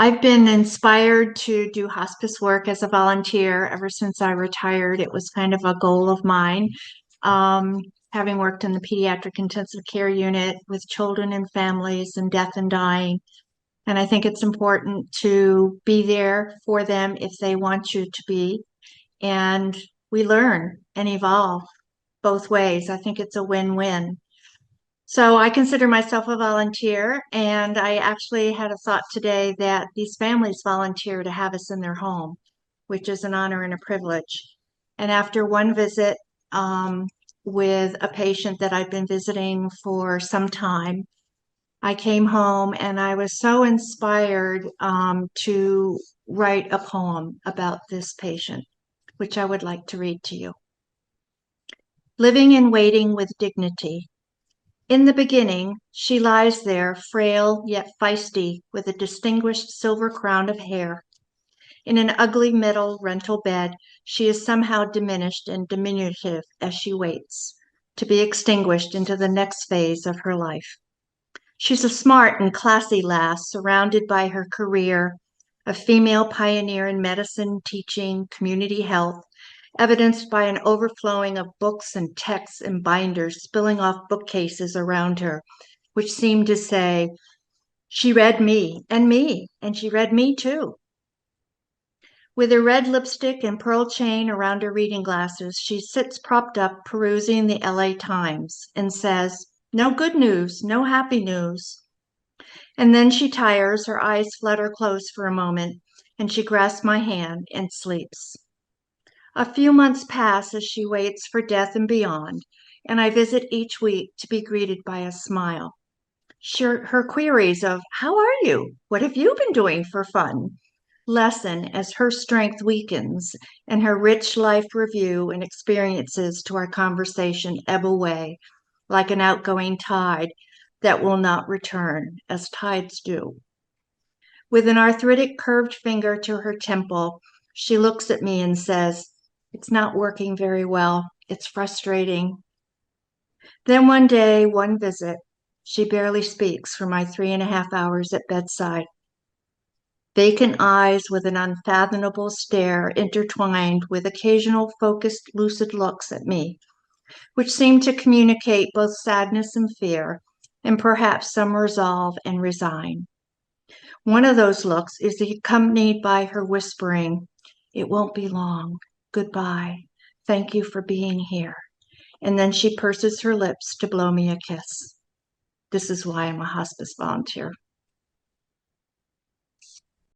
I've been inspired to do hospice work as a volunteer ever since I retired. It was kind of a goal of mine. Um, Having worked in the Pediatric Intensive Care Unit with children and families and death and dying. And I think it's important to be there for them if they want you to be. And we learn and evolve both ways. I think it's a win-win. So I consider myself a volunteer, and I actually had a thought today that these families volunteer to have us in their home, which is an honor and a privilege. And after one visit with a patient that I've been visiting for some time, I came home and I was so inspired to write a poem about this patient, which I would like to read to you. Living and waiting with dignity. In the beginning, she lies there, frail yet feisty, with a distinguished silver crown of hair. In an ugly metal rental bed, she is somehow diminished and diminutive as she waits to be extinguished into the next phase of her life. She's a smart and classy lass, surrounded by her career, a female pioneer in medicine, teaching, community health, evidenced by an overflowing of books and texts and binders spilling off bookcases around her, which seemed to say, she read me, and she read me too. With her red lipstick and pearl chain around her reading glasses, she sits propped up perusing the LA Times and says, no good news, no happy news. And then she tires, her eyes flutter closed for a moment, and she grasps my hand and sleeps. A few months pass as she waits for death and beyond, and I visit each week to be greeted by a smile. Her queries of, how are you? What have you been doing for fun? Lessen as her strength weakens and her rich life review and experiences to our conversation ebb away like an outgoing tide that will not return as tides do. With an arthritic curved finger to her temple, she looks at me and says, it's not working very well. It's frustrating. Then one day, one visit, she barely speaks for my 3.5 hours at bedside. Vacant eyes with an unfathomable stare intertwined with occasional focused, lucid looks at me, which seem to communicate both sadness and fear, and perhaps some resolve and resign. One of those looks is accompanied by her whispering, it won't be long. Goodbye. Thank you for being here. And then she purses her lips to blow me a kiss. This is why I'm a hospice volunteer.